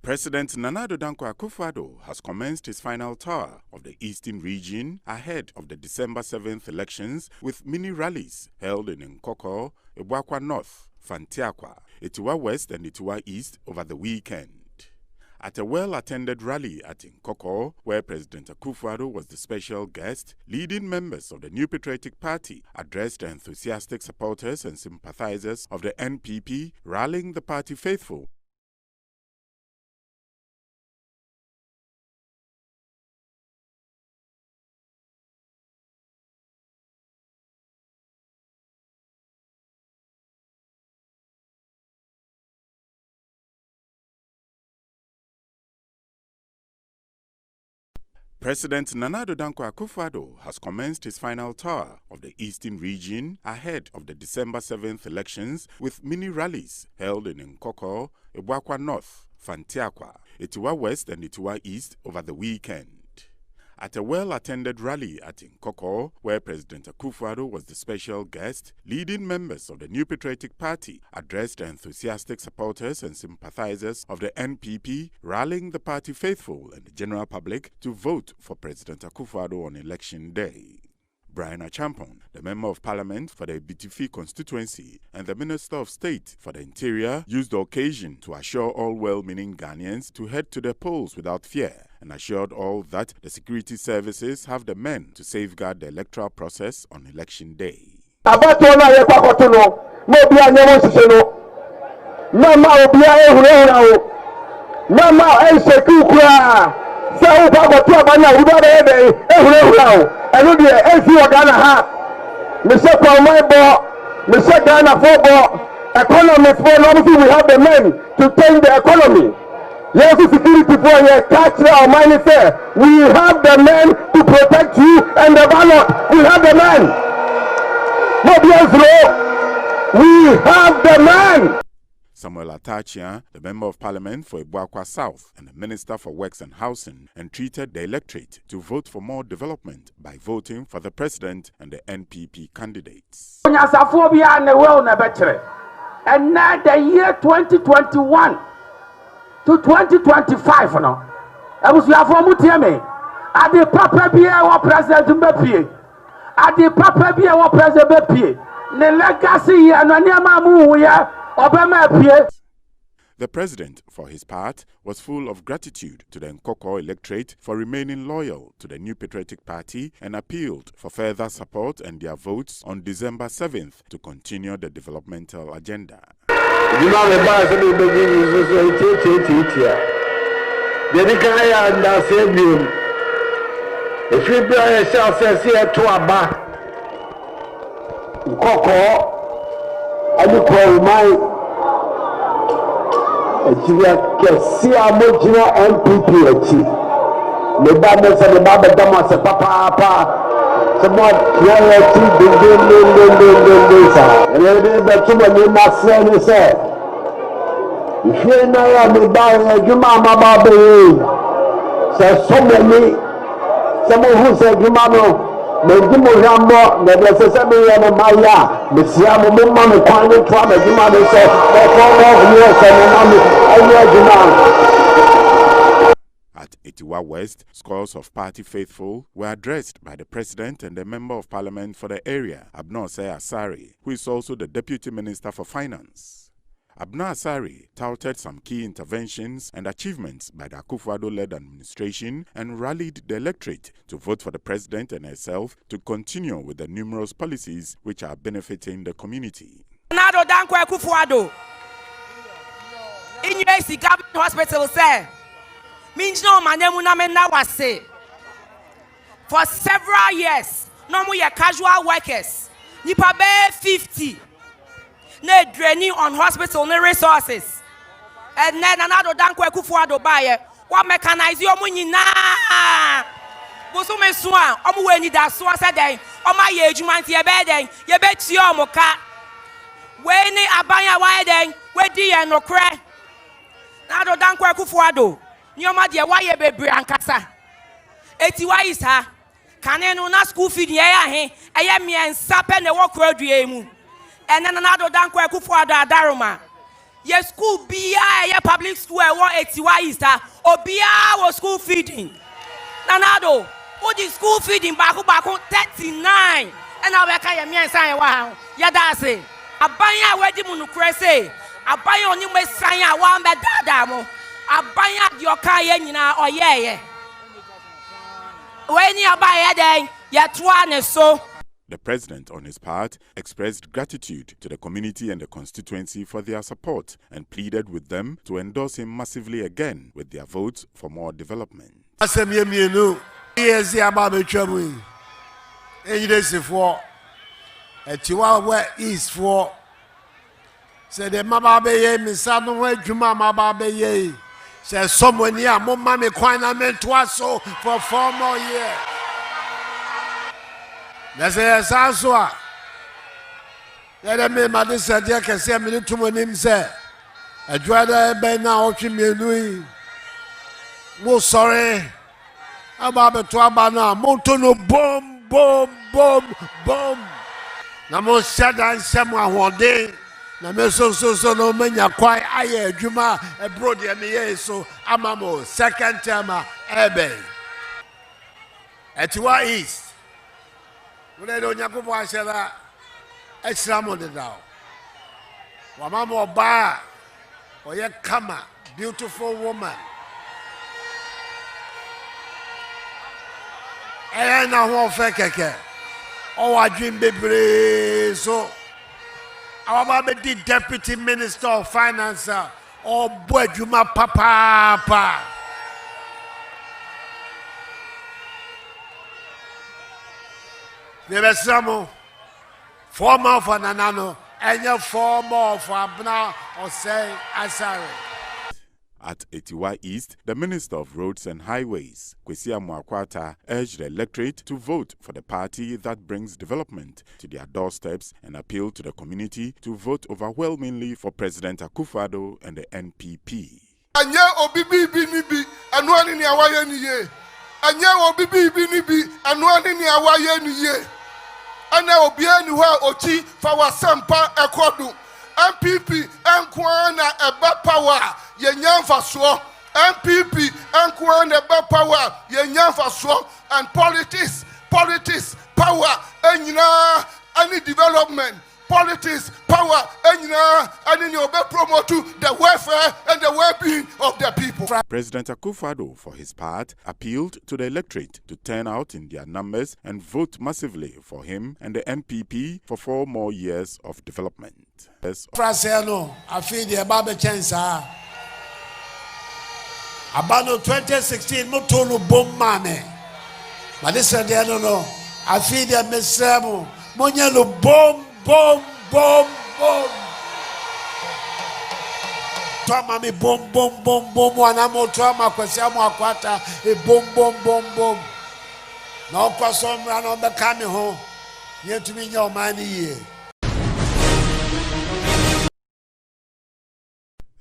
President Nana Addo Dankwa Akufo-Addo has commenced his final tour of the Eastern region ahead of the December 7th elections with mini rallies held in Nkoko, Ebuakwa North, Fantiakwa, Itiwa West and Itiwa East over the weekend. At a well-attended rally at Nkoko, where President Akufo-Addo was the special guest, leading members of the New Patriotic Party addressed enthusiastic supporters and sympathizers of the NPP, rallying the party faithful. President Nana Addo Dankwa Akufo-Addo has commenced his final tour of the Eastern region ahead of the December 7th elections with mini rallies held in Nkoko, Ebuakwa North, Fantiakwa, Itiwa West and Itiwa East over the weekend. At a well-attended rally at Nkoko, where President Akufo-Addo was the special guest, leading members of the New Patriotic Party addressed enthusiastic supporters and sympathizers of the NPP, rallying the party faithful and the general public to vote for President Akufo-Addo on election day. Brian Achampon, the Member of Parliament for the Bitifi constituency and the Minister of State for the Interior, used the occasion to assure all well-meaning Ghanaians to head to the polls without fear and assured all that the security services have the men to safeguard the electoral process on election day. Eno de esi Ghana ha Mr. Palmaibo, Mr. Ghana football economy for long we have the men to change the economy. Yes, security for here catch our money fair. We have the men to protect you and the ballot. We have the men. No BS we have the men. Samuel Atachia, the Member of Parliament for Ebuakwa South and the Minister for Works and Housing, entreated the electorate to vote for more development by voting for the President and the NPP candidates. And now the year 2021 to 2025, no, I was your former teammate. At the Papa Bia or President Mbappé, at the Papa Bia or President Mbappé, the legacy and Anyamamu. The president, for his part, was full of gratitude to the Nkoko electorate for remaining loyal to the New Patriotic Party and appealed for further support and their votes on December 7th to continue the developmental agenda. Kesia mojina NPP echi le ba me se le ba be dama se papa se mo ya ti de sa le be tumo ni ma se ni se ife na ya me ba ya juma ma ba be se so me ni se mo hu se juma no me di mo rambo me de se me ya na maya me sia mo ma me kwan ni to me juma de se At Itiwa West, scores of party faithful were addressed by the President and the Member of Parliament for the area, Abner Asari, who is also the Deputy Minister for Finance. Abner Asari touted some key interventions and achievements by the Akufo-Addo-led administration and rallied the electorate to vote for the President and herself to continue with the numerous policies which are benefiting the community. Nado Dankwa Akufo-Addo. In UAC Government Hospital, say, means no manemuna wase. For several years, no more casual workers. Nipa be 50. Ne draining on hospital ne resources. And then Nado Dankwa Akufo-Addo buy what mechanize your money na. Bosume swan, omu ni da so said den. Oma ye jumanti ye be den, ye be ti omoka. We ni abanya wa den, we di ye no kre. Nado Dankwa Akufo-Addo nyoma de waye bebre ankasa etiwa isa kane no na school feed ye ya he eye miensa pe ne wokro adua mu ene Nado Dankwa Akufo-Addo adaroma Your school BI, your public school, 181 East, or BI was school feeding. Nanado, what is school feeding back 39? And I will carry me and say, wow, Yadase. A buyer wedding Munukrese, a buyer on you may sign a one bed dadamo, a buyer your Kayena or yeah. When you buy a day, you're trying so. The president, on his part, expressed gratitude to the community and the constituency for their support and pleaded with them to endorse him massively again with their votes for more development. East for said the Mababe, Miss Samuel Juma Mababe, says someone here, Mamma Quina so for 4 more years. That's a Sasua. Let me, Madame Sadia, can say a minute to my name, sir. I dread a bed now, watching me, Louis. Most sorry about the Twabana, Montono, boom, boom, boom, boom. Namo sada nsema hode na meso so no menya kwai aye adwuma abroad ya me so amamo second term ebe etiwa east wona do nyakobo ahera extra mo de daw wa mama oba oye kama beautiful woman na ho fe keke. Oh, I dream baby. So, our baby the deputy minister of finance. Oh, boy, Juma papa. There some 4 more for Nanano, and your 4 more for Abna or say Asari. At Etiwa East, the Minister of Roads and Highways, Kwesi Amoakwata, urged the electorate to vote for the party that brings development to their doorsteps and appealed to the community to vote overwhelmingly for President Akufo-Addo and the NPP. Anya obibi binibi anuani ni awaye niye. Anya obibi binibi anuani ni awaye niye. Ana obiani wa oti fawa sampa ekodu. MPP enkwana eba power yenyanfa so. MPP enkwana eba power yenyanfa so. And politics power enyina any development. Politics, power, and you promote the welfare and the well-being of the people. President Akufo-Addo, for his part, appealed to the electorate to turn out in their numbers and vote massively for him and the NPP for 4 more years of development. Frasiano, I feel the Baba Chansa. Abano 2016, Mutulu Bombane. But this is the no. I feel the Messamo, Monyalo Bomb. Boom, boom, boom. Toma mi boom, boom, boom, boom. Wanamo toma kwa siamu akwata. Boom, boom, boom, boom. Na kwa somra no bekami ho. Yetu mi nyo mani ye.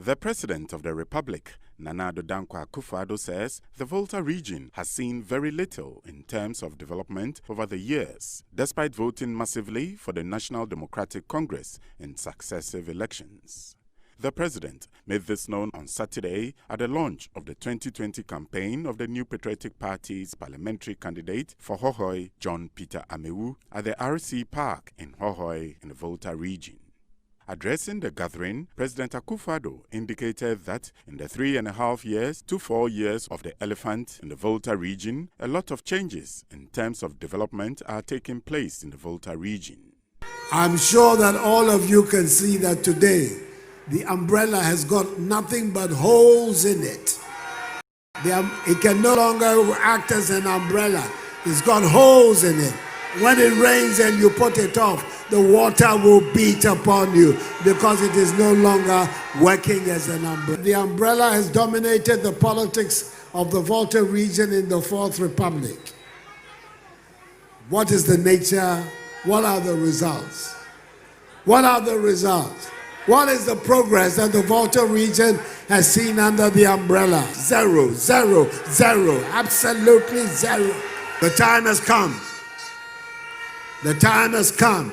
The President of the Republic, Nana Addo Dankwa Akufo-Addo, says the Volta region has seen very little in terms of development over the years, despite voting massively for the National Democratic Congress in successive elections. The President made this known on Saturday at the launch of the 2020 campaign of the New Patriotic Party's parliamentary candidate for Hohoe, John Peter Amewu, at the RC Park in Hohoe in the Volta region. Addressing the gathering, President Akufo-Addo indicated that in the 3.5 years to 4 years of the elephant in the Volta region, a lot of changes in terms of development are taking place in the Volta region. I'm sure that all of you can see that today the umbrella has got nothing but holes in it. It can no longer act as an umbrella. It's got holes in it. When it rains and you put it off, the water will beat upon you because it is no longer working as an umbrella. The umbrella has dominated the politics of the Volta region in the Fourth Republic. What is the nature? What are the results? What are the results? What is the progress that the Volta region has seen under the umbrella? Zero, zero, zero, absolutely zero. The time has come. The time has come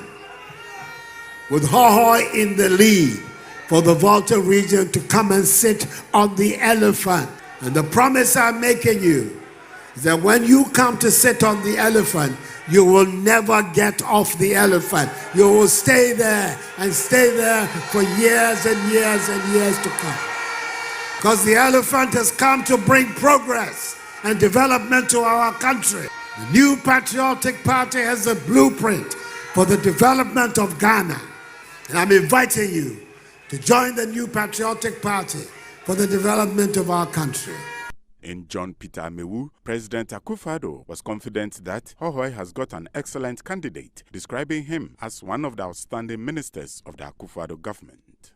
with Hohoe in the lead for the Volta region to come and sit on the elephant. And the promise I'm making you is that when you come to sit on the elephant, you will never get off the elephant. You will stay there and stay there for years and years and years to come. Because the elephant has come to bring progress and development to our country. The new patriotic party has a blueprint for the development of Ghana. And I'm inviting you to join the new patriotic party for the development of our country. In John Peter Amewu, President Akufo-Addo was confident that Hohoe has got an excellent candidate, describing him as one of the outstanding ministers of the Akufo-Addo government.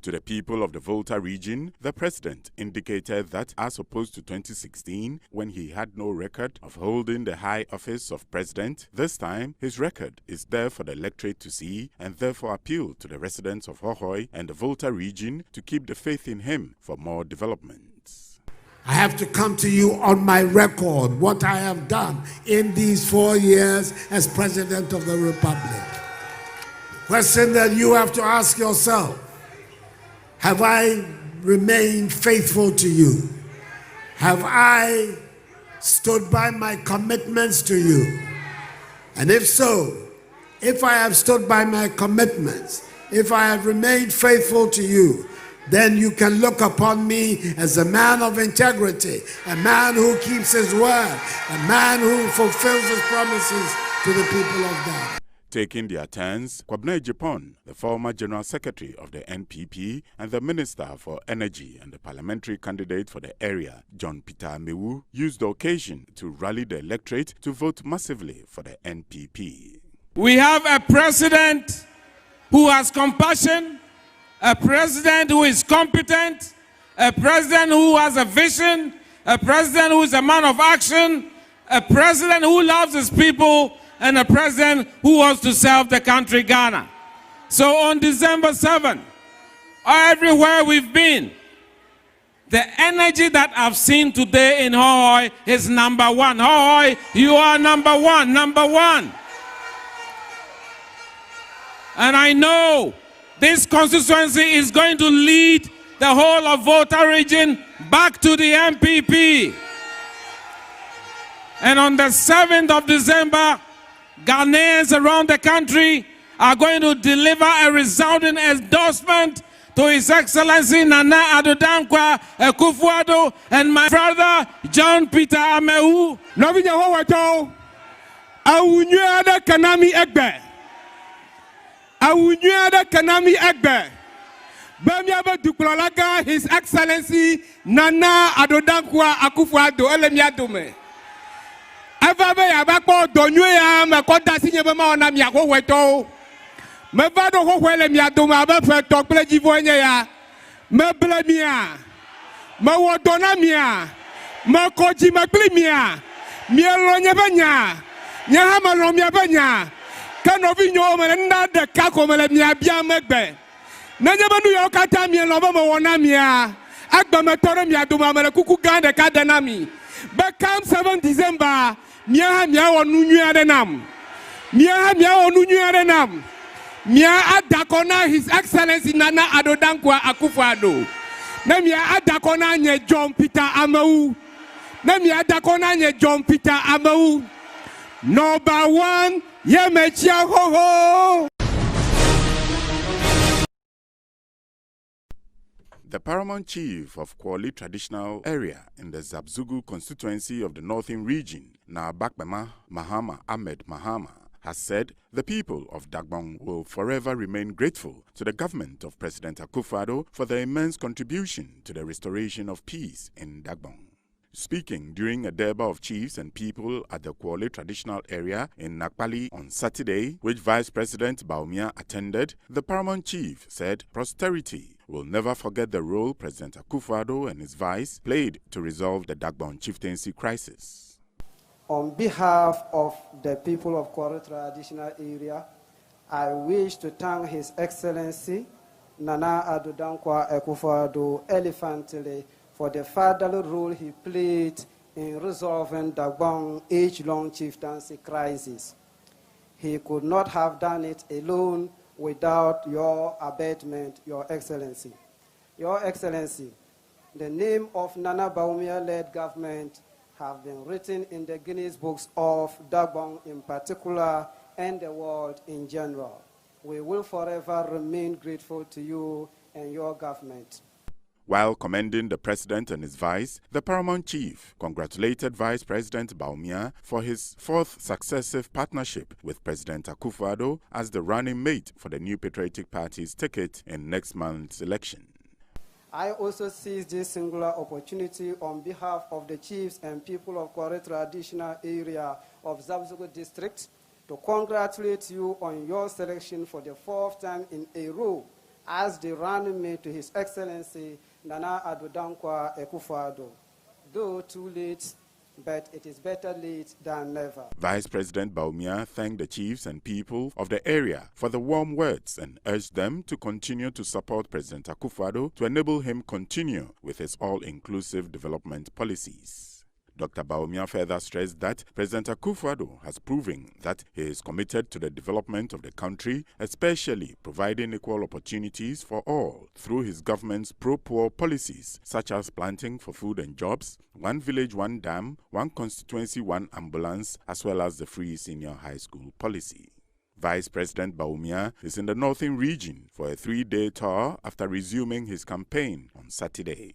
To the people of the Volta region, the president indicated that as opposed to 2016, when he had no record of holding the high office of president, this time his record is there for the electorate to see, and therefore appeal to the residents of Hohoe and the Volta region to keep the faith in him for more developments. I have to come to you on my record, what I have done in these 4 years as President of the Republic. Question that you have to ask yourself: have I remained faithful to you? Have I stood by my commitments to you? And if so, if I have stood by my commitments, if I have remained faithful to you, then you can look upon me as a man of integrity, a man who keeps his word, a man who fulfills his promises to the people of God. Taking their turns, Kwabena Ejipon, the former General Secretary of the NPP and the Minister for Energy and the parliamentary candidate for the area, John Peter Amewu, used the occasion to rally the electorate to vote massively for the NPP. We have a president who has compassion, a president who is competent, a president who has a vision, a president who is a man of action, a president who loves his people, and a president who wants to serve the country, Ghana. So on December 7, everywhere we've been, the energy that I've seen today in Hohoe is number one. Hohoe, you are number one, number one. And I know this constituency is going to lead the whole of Volta region back to the MPP. And on the 7th of December, Ghanaians around the country are going to deliver a resounding endorsement to His Excellency Nana Addo Dankwa Akufo-Addo and my brother John Peter Amewu. Novinya Howato, Awunyada Kanami Egbe. Awunyada Kanami Egbe. Bamiaba Duklalaga, His Excellency Nana Addo Dankwa Akufo-Addo Elemiadome. Evabe yabako donyoya makoda sinye bema ona miako weto. Mevado hohwele miadoma abefe tokple jivonye ya. Meble mia. Mewodona mia. Mekoji mekli mia. Mielonye benya. Nyahama lomya benya. Kanovi nyo omele nade kako mele mia bia megbe. Nenye benu yokata mieloba mewona mia. Agba metore miadoma mele kuku gande kadenami. Bekam 7 December. Mia onunyua adenam. Mia onunyua adenam. Mia adakona His Excellency Nana Addo Dankwa Akufo-Addo. Na mia adakona nye John Peter Amewu. Na mia adakona nye John Peter Amewu. Number 1, Yemechia Hohoe. The paramount chief of Kwali traditional area in the Zabzugu constituency of the Northern region, Naabakbema Mahama Ahmed Mahama, has said the people of Dagbon will forever remain grateful to the government of President Akufo-Addo for their immense contribution to the restoration of peace in Dagbon. Speaking during a Durbar of chiefs and people at the Kwale traditional area in Nakpali on Saturday, which Vice President Baumia attended, the paramount chief said posterity will never forget the role President Akufo-Addo and his vice played to resolve the Dagbon chieftaincy crisis. On behalf of the people of Kwale traditional area, I wish to thank His Excellency Nana Addo Dankwa Akufo-Addo elephantly for the fatherly role he played in resolving Dagbon age-long chieftaincy crisis. He could not have done it alone without your abatement, Your Excellency. Your Excellency, the name of Nana Bawumia-led government have been written in the Guinness books of Dagbon in particular and the world in general. We will forever remain grateful to you and your government. While commending the President and his Vice, the Paramount Chief congratulated Vice President Bawumia for his fourth successive partnership with President Akufo-Addo as the running mate for the New Patriotic Party's ticket in next month's election. I also seize this singular opportunity on behalf of the chiefs and people of Kore traditional area of Zabzugu district to congratulate you on your selection for the fourth time in a row as the running mate to His Excellency Nana Addo Dankwa Akufo-Addo. Though too late, but it is better late than never. Vice President Bawumia thanked the chiefs and people of the area for the warm words and urged them to continue to support President Akufo-Addo to enable him continue with his all-inclusive development policies. Dr. Bawumia further stressed that President Akufo-Addo has proven that he is committed to the development of the country, especially providing equal opportunities for all through his government's pro-poor policies, such as planting for food and jobs, one village, one dam, one constituency, one ambulance, as well as the free senior high school policy. Vice President Bawumia is in the northern region for a 3-day tour after resuming his campaign on Saturday.